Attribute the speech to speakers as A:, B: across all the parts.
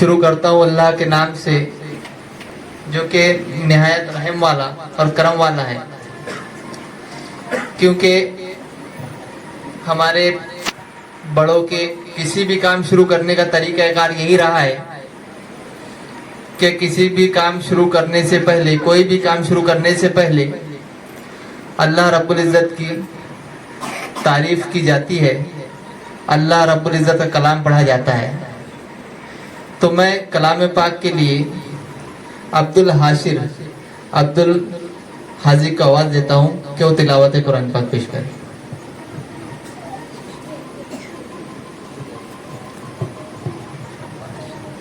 A: शुरू करता हूँ अल्लाह के नाम से, जो कि निहायत रहम वाला और करम वाला है। क्योंकि हमारे बड़ों के किसी भी काम शुरू करने का तरीक़ाकार यही रहा है कि किसी भी काम शुरू करने से पहले, कोई भी काम शुरू करने से पहले अल्लाह रब्बुल इज़्ज़त की तारीफ़ की जाती है, अल्लाह रब्बुल इज़्ज़त का कलाम पढ़ा जाता है। तो मैं कलाम पाक के लिए अब्दुल हाजिर को आवाज़ देता हूँ कि वो तिलावत कुरान पाक पेश करें।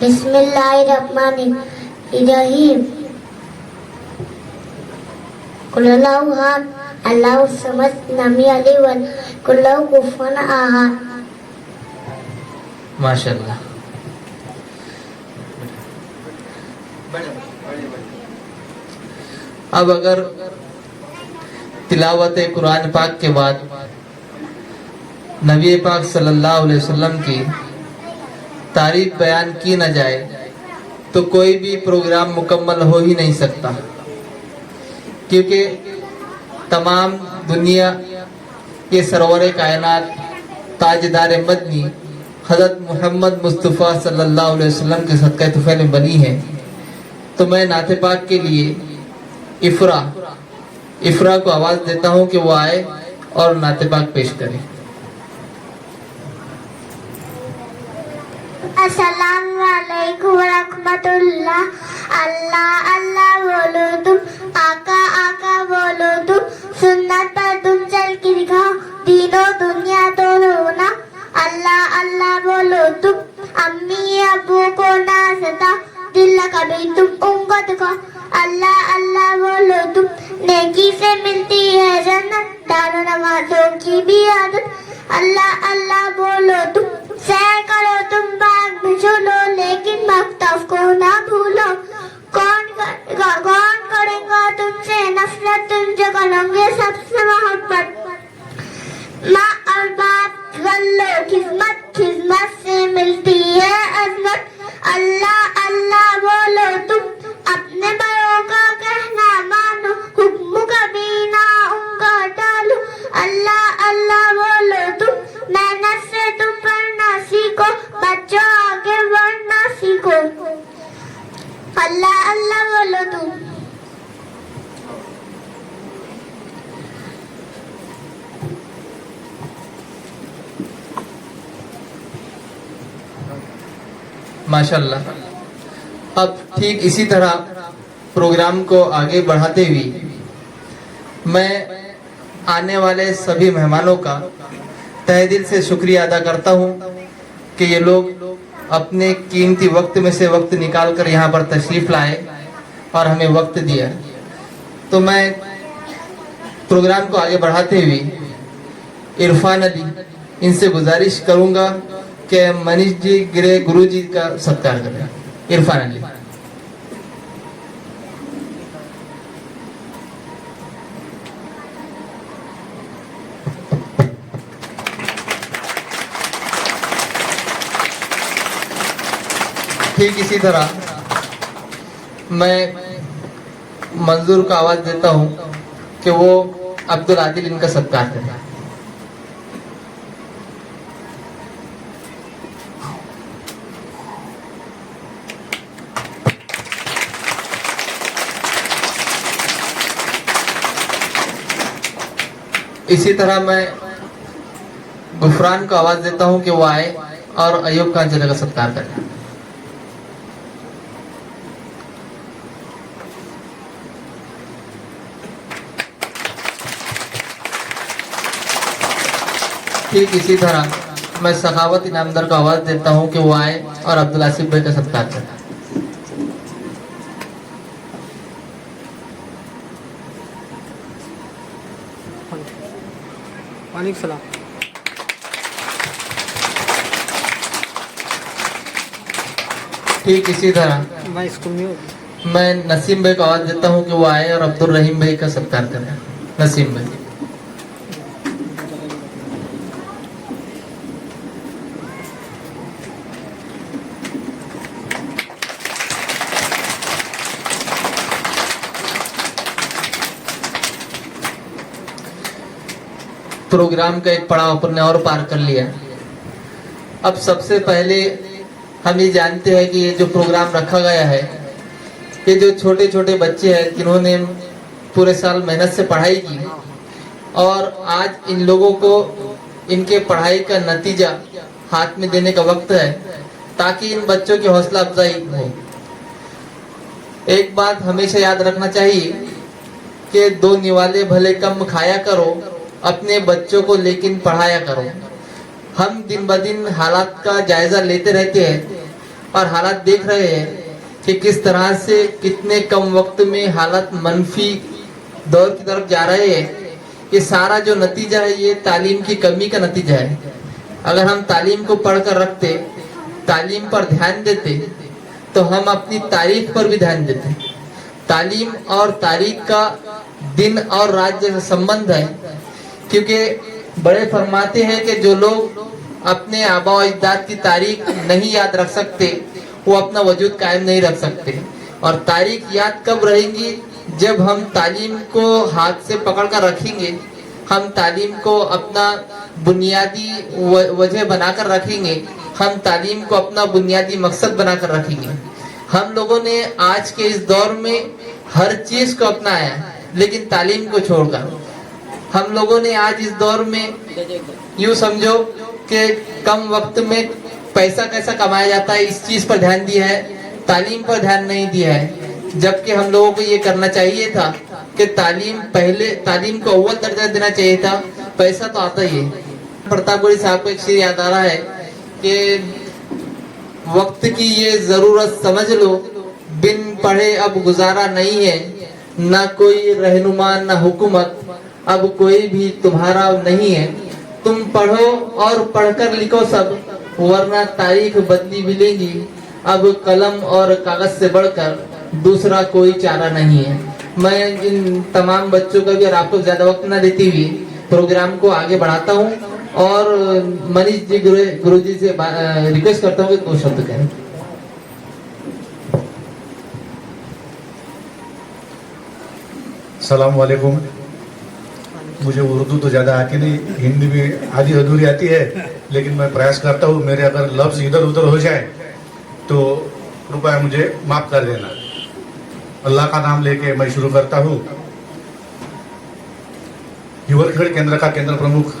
B: बिस्मिल्लाहिर्रहमानिर्रहीम। कुल्लाहु अहद अल्लाहु समद लम यलिद वलम युलद वलम यकुल लहु कुफुवन अहद।
A: माशाअल्लाह। अब अगर तिलावत कुरान पाक के बाद नबी पाक सल्लल्लाहु अलैहि वसल्लम की तारीफ बयान की न जाए तो कोई भी प्रोग्राम मुकम्मल हो ही नहीं सकता। क्योंकि तमाम दुनिया के सरवर कायनात ताजदार मदनी हज़रत मोहम्मद मुस्तफ़ा सल्लल्लाहु अलैहि वसल्लम के सदक़े तुफ़ैल में बनी है। तो मैं नाते पाक के लिए इफ़रा को आवाज़ देता हूँ कि वो आए और नाते पाक पेश करें।
B: अस्सलामु अलैकुम रहमतुल्लाह। अल्लाह अल्लाह बोलो तुम, आका आका बोलो तुम, सुन्नत पर तुम चल के दिखाओ, दीनो दुनिया दोनों ना। अल्लाह अल्लाह बोलो तुम, अम्मी अबू को ना सताओ, दिल कभी तुम उनको दिखाओ। अल्लाह अल्लाह बोलो तुम, नेकी से मिलती है जन्नत, दानो नमाजों की भी आदत। अल्लाह अल्लाह बोलो तुम, सैर करो तुम बाग में झूलो, लेकिन मख्तफ को ना भूलो। कौन करेगा तुमसे नफरत, तुम जो करोगे सबसे मोहब्बत। माँ और बाप कर लो खिदमत, खिदमत से मिलती है अज़मत। अल्लाह अल्लाह बोलो तुम, अपने बड़ों का कहना मानो, हुक्म कभी ना उनका टालो। अल्लाह अल्लाह बोलो तुम, मेहनत से तुम पढ़ना सीखो, बच्चों आगे बढ़ना सीखो। अल्लाह अल्लाह बोलो तुम।
A: माशाअल्लाह। अब ठीक इसी तरह प्रोग्राम को आगे बढ़ाते हुए मैं आने वाले सभी मेहमानों का तहे दिल से शुक्रिया अदा करता हूँ कि ये लोग अपने कीमती वक्त में से वक्त निकाल कर यहाँ पर तशरीफ़ लाए और हमें वक्त दिया। तो मैं प्रोग्राम को आगे बढ़ाते हुए इरफान अली इनसे गुजारिश करूँगा कि मनीष जी गिरे गुरु जी का सत्कार करें। इरफान अली। ठीक इसी तरह मैं मंजूर को आवाज़ देता हूँ कि वो अब्दुल आदिल इनका सत्कार करें। इसी तरह मैं गुफरान को आवाज़ देता हूँ कि वो आए और अयूब खान चले का सत्कार करें। ठीक इसी तरह मैं सखावत इनामदार को आवाज़ देता हूँ कि वो आए और अब्दुल आसिफ भाई का सत्कार करें।
C: वालेकुम सलाम।
A: ठीक इसी तरह
C: मैं स्कूल में हूँ।
A: मैं नसीम भाई को आवाज़ देता हूँ कि वो आए और अब्दुल रहीम भाई का सत्कार करें। नसीम भाई। प्रोग्राम का एक पड़ाव अपन ने और पार कर लिया। अब सबसे पहले हम ये जानते हैं कि ये जो प्रोग्राम रखा गया है, ये जो छोटे छोटे बच्चे हैं जिन्होंने पूरे साल मेहनत से पढ़ाई की और आज इन लोगों को इनके पढ़ाई का नतीजा हाथ में देने का वक्त है, ताकि इन बच्चों की हौसला अफजाई हो। एक बात हमेशा याद रखना चाहिए कि दो निवाले भले कम खाया करो, अपने बच्चों को लेकिन पढ़ाया करो। हम दिन ब दिन हालात का जायजा लेते रहते हैं और हालात देख रहे हैं कि किस तरह से कितने कम वक्त में हालात मनफी दौर की तरफ जा रहे हैं। ये सारा जो नतीजा है ये तालीम की कमी का नतीजा है। अगर हम तालीम को पढ़कर रखते, तालीम पर ध्यान देते, तो हम अपनी तारीख पर भी ध्यान देते। तालीम और तारीख का दिन और रात जैसा संबंध है, क्योंकि बड़े फरमाते हैं कि जो लोग अपने आबा और अजदाद की तारीख नहीं याद रख सकते, वो अपना वजूद कायम नहीं रख सकते। और तारीख याद कब रहेंगी? जब हम तालीम को हाथ से पकड़ कर रखेंगे, हम तालीम को अपना बुनियादी वजह बनाकर रखेंगे, हम तालीम को अपना बुनियादी मकसद बनाकर रखेंगे। हम लोगों ने आज के इस दौर में हर चीज को अपनाया, लेकिन तालीम को छोड़कर। हम लोगों ने आज इस दौर में यूं समझो कि कम वक्त में पैसा कैसा कमाया जाता है, इस चीज पर ध्यान दिया है, तालीम पर ध्यान नहीं दिया है। जबकि हम लोगों को ये करना चाहिए था कि तालीम को अव्वल दर्जा देना चाहिए था। पैसा तो आता ही है। प्रतापगढ़ी साहब को एक शेर याद आ रहा है कि वक्त की ये जरूरत समझ लो, बिन पढ़े अब गुजारा नहीं है, ना कोई रहनुमा ना हुकूमत, अब कोई भी तुम्हारा नहीं है। तुम पढ़ो और पढ़कर लिखो सब, वरना तारीख बदली मिलेगी। अब कलम और कागज से बढ़कर दूसरा कोई चारा नहीं है। मैं इन तमाम बच्चों का भी और आपको ज्यादा वक्त न देती हुई प्रोग्राम को आगे बढ़ाता हूँ और मनीष जी गुरुजी से रिक्वेस्ट करता हूँ कि 2 शब्द कहें।
C: सलाम वालेकुम। मुझे उर्दू तो ज़्यादा आती नहीं, हिंदी भी आधी अधूरी आती है, लेकिन मैं प्रयास करता हूँ। मेरे अगर लफ्ज़ इधर उधर हो जाए तो कृपया मुझे माफ़ कर देना। अल्लाह का नाम लेके मैं शुरू करता हूँ। युवकगढ़ केंद्र का केंद्र प्रमुख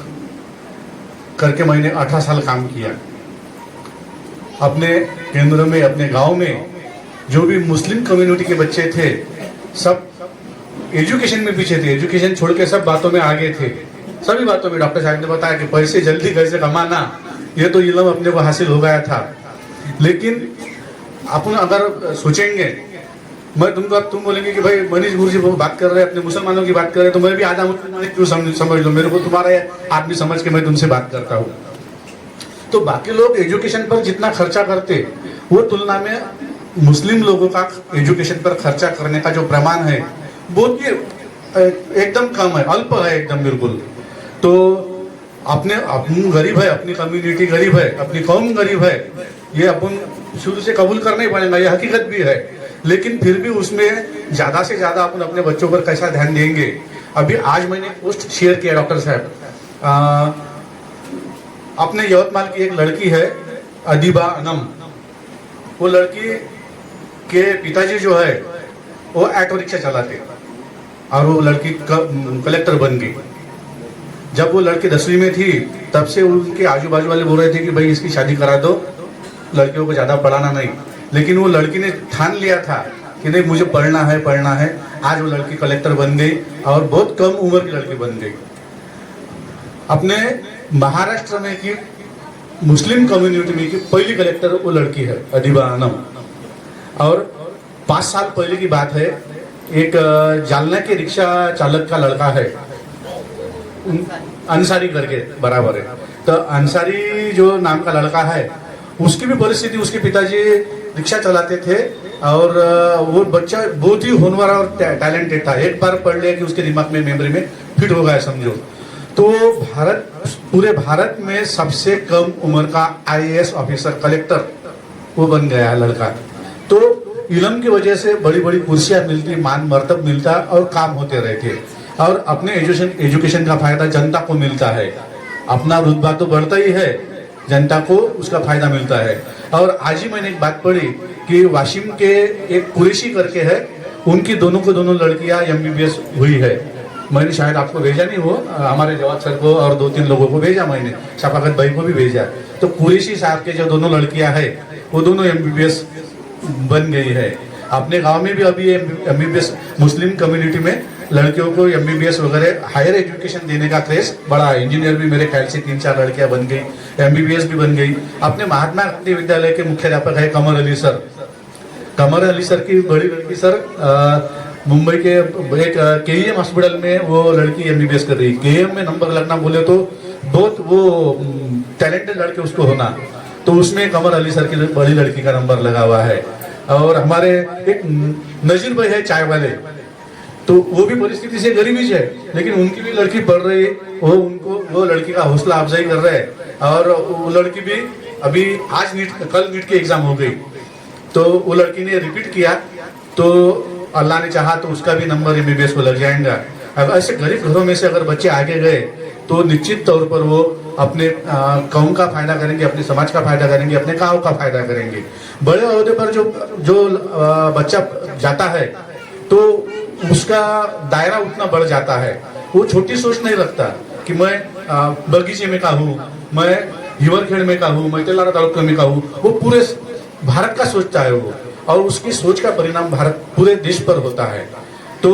C: करके मैंने 18 साल काम किया। अपने केंद्र में, अपने गांव में जो भी मुस्लिम कम्युनिटी के बच्चे थे, सब एजुकेशन में पीछे थे। एजुकेशन छोड़ के सब बातों में आगे थे। सभी बातों में डॉक्टर साहब ने बताया कि पैसे जल्दी कैसे कमाना, ये तो इल्म अपने को हासिल हो गया था। लेकिन अपन अगर सोचेंगे, मैं तुमको, अब तुम बोलेंगे कि भाई मनीष गुरुजी वो बात कर रहे हैं, अपने मुसलमानों की बात कर रहे हैं, तो मैं भी आधा मुसलमान क्यों समझ लो, मेरे को तुम्हारा आदमी समझ के मैं तुमसे बात करता हूँ। तो बाकी लोग एजुकेशन पर जितना खर्चा करते, वो तुलना में मुस्लिम लोगों का एजुकेशन पर खर्चा करने का जो प्रमाण है बहुत ही एकदम कम है, अल्प है एकदम, बिल्कुल। तो अपन गरीब है, अपनी कम्युनिटी गरीब है, अपनी कौम गरीब है, ये अपन शुरू से कबूल करना ही पड़ेगा, ये हकीकत भी है। लेकिन फिर भी उसमें ज़्यादा से ज़्यादा अपन अपने बच्चों पर कैसा ध्यान देंगे। अभी आज मैंने पोस्ट शेयर किया डॉक्टर साहब, अपने यवतमाल की एक लड़की है अदीबा अनम। वो लड़की के पिताजी जो है वो ऑटो रिक्शा चलाते और वो लड़की कलेक्टर बन गई। जब वो लड़की 10वीं में थी तब से उनके आजू बाजू वाले बोल रहे थे कि भाई इसकी शादी करा दो, लड़कियों को ज़्यादा पढ़ाना नहीं। लेकिन वो लड़की ने ठान लिया था कि नहीं, मुझे पढ़ना है, पढ़ना है। आज वो लड़की कलेक्टर बन गई और बहुत कम उम्र की लड़की बन गई। अपने महाराष्ट्र में की मुस्लिम कम्युनिटी में की पहली कलेक्टर वो लड़की है अदीबा अनम। और 5 साल पहले की बात है, एक जालना के रिक्शा चालक का लड़का है, अंसारी करके बराबर है, तो अंसारी जो नाम का लड़का है, उसकी भी परिस्थिति, उसके पिताजी रिक्शा चलाते थे और वो बच्चा बहुत ही होनहार और टैलेंटेड था। एक बार पढ़ लिया कि उसके दिमाग में, मेमोरी में फिट हो गया समझो। तो पूरे भारत में सबसे कम उम्र का IAS ऑफिसर, कलेक्टर वो बन गया लड़का। तो इल्म की वजह से बड़ी बड़ी कुर्सियां मिलती, मान मर्तब मिलता और काम होते रहते। और अपने एजुकेशन का फायदा जनता को मिलता है। अपना रुतबा तो बढ़ता ही है, जनता को उसका फायदा मिलता है। और आज ही मैंने एक बात पढ़ी कि वाशिम के एक कुरैशी करके है, उनकी दोनों को दोनों लड़कियां MBBS हुई है। मैंने शायद आपको भेजा नहीं, वो हमारे जवाब सर को और 2-3 लोगों को भेजा, मैंने शफाकत भाई को भी भेजा। तो कुरैशी साहब के जो दोनों लड़कियां है वो दोनों MBBS बन गई है। अपने गांव में भी अभी MBBS मुस्लिम कम्युनिटी में लड़कियों को MBBS वगैरह हायर एजुकेशन देने का क्रेज बड़ा है। इंजीनियर भी मेरे ख्याल से 3-4 लड़कियां बन गई, MBBS भी बन गई। अपने महात्मा गांधी विद्यालय के मुख्याध्यापक है कमर अली सर। कमर अली सर की बड़ी लड़की सर मुंबई के एक KEM हॉस्पिटल में वो लड़की MBBS कर रही है। KEM में नंबर लगना बोले तो बहुत वो टैलेंटेड लड़के उसको होना, तो उसमें कमर अली सर की बड़ी लड़की का नंबर लगा हुआ है। और हमारे एक नजीर भाई है चाय वाले, तो वो भी परिस्थिति से गरीबी है, लेकिन उनकी भी लड़की पढ़ रही है। वो लड़की का हौसला अफजाई कर रहे हैं। और वो लड़की भी अभी कल नीट की एग्जाम हो गई, तो वो लड़की ने रिपीट किया, तो अल्लाह ने चाहा तो उसका भी नंबर MBBS को लग जाएगा। अगर ऐसे गरीब घरों में से अगर बच्चे आगे गए तो निश्चित तौर पर वो अपने कौम का फायदा करेंगे, अपने समाज का फायदा करेंगे, अपने गांव का फायदा करेंगे। बड़े ओहदे पर जो बच्चा जाता है तो उसका दायरा उतना बढ़ जाता है। वो छोटी सोच नहीं रखता कि मैं बगीचे में का हूँ, मैं हिवरखेड़ में का हूँ, मैं तेलारा तालुका में का हूँ। वो पूरे भारत का सोचता है वो, और उसकी सोच का परिणाम भारत पूरे देश पर होता है। तो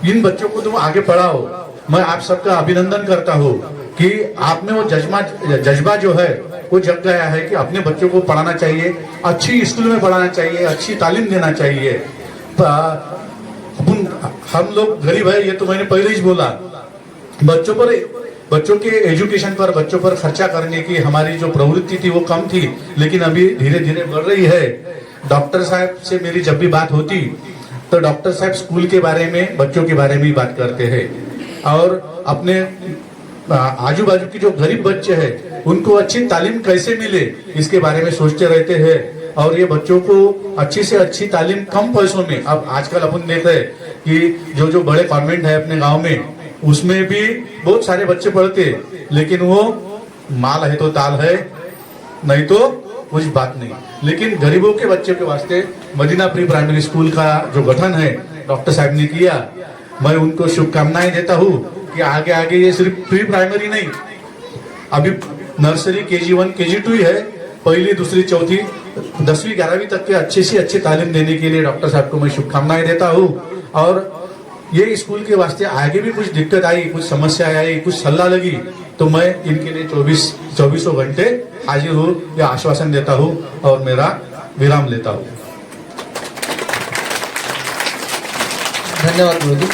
C: इन बच्चों को तुम आगे पढ़ाओ। मैं आप सबका अभिनंदन करता हूँ कि आप में वो जज्बा जो है वो जग गया है कि अपने बच्चों को पढ़ाना चाहिए, अच्छी स्कूल में पढ़ाना चाहिए, अच्छी तालीम देना चाहिए। हम लोग गरीब है, ये तो मैंने पहले ही बोला। बच्चों के एजुकेशन पर, बच्चों पर खर्चा करने की हमारी जो प्रवृत्ति थी वो कम थी, लेकिन अभी धीरे धीरे बढ़ रही है। डॉक्टर साहब से मेरी जब भी बात होती तो डॉक्टर साहब स्कूल के बारे में, बच्चों के बारे में ही बात करते हैं, और अपने आजू बाजू की जो गरीब बच्चे हैं उनको अच्छी तालीम कैसे मिले इसके बारे में सोचते रहते हैं। और ये बच्चों को अच्छी से अच्छी तालीम कम पैसों में, अब आजकल अपन देख रहे हैं कि जो बड़े कॉन्वेंट है अपने गांव में, उसमें भी बहुत सारे बच्चे पढ़ते, लेकिन वो माल है तो ताल है, नहीं तो कुछ बात नहीं। लेकिन गरीबों के बच्चों के वास्ते मदीना प्री प्राइमरी स्कूल का जो गठन है डॉक्टर साहब ने किया, मैं उनको शुभकामनाएं देता हूँ कि आगे आगे ये सिर्फ प्री प्राइमरी नहीं, अभी नर्सरी KG1 KG2 है, पहली दूसरी चौथी 10वीं 11वीं तक के अच्छी से अच्छी तालीम देने के लिए डॉक्टर साहब को मैं शुभकामनाएं देता हूँ। और ये स्कूल के वास्ते आगे भी कुछ दिक्कत आई, कुछ समस्या आई, कुछ सलाह लगी, तो मैं इनके लिए 24 घंटे हाजिर हूँ, या आश्वासन देता हूँ और मेरा विराम लेता हूँ।
A: धन्यवाद गुरुजी।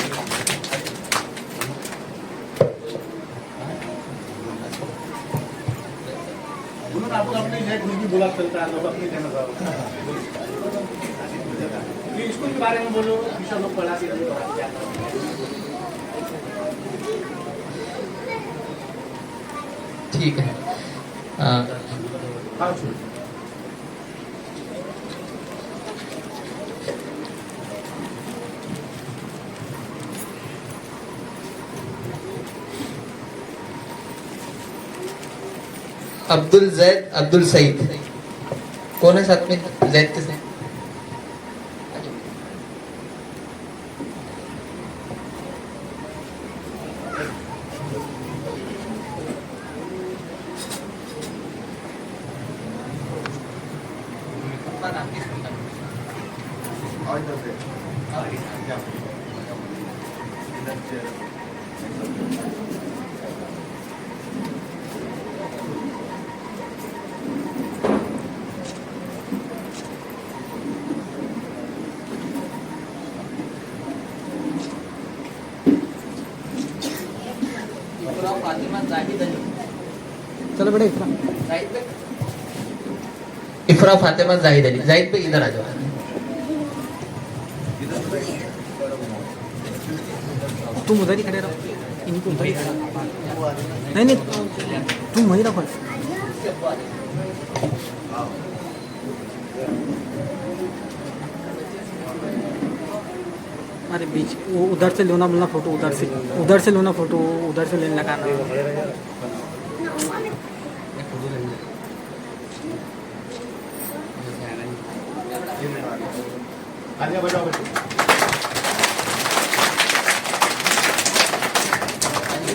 C: स्कूल के बारे में बोलो, सब लोग पढ़ा
A: ठीक है। अब्दुल जैद, अब्दुल सईद, कौन है साथ में? जैद के साथ
D: चलो बड़े
A: इफरा फातिमा जाहिद अली। जाहिद पे इधर आ जाओ।
D: तुम उधर ही खड़े रहो, इनको उधर ही नहीं तुम वहीं रखो। अरे बीच वो उधर से लेना बोलना फोटो, उधर से लेना फोटो, उधर से लेने लगा ना।
C: आलिया बैठो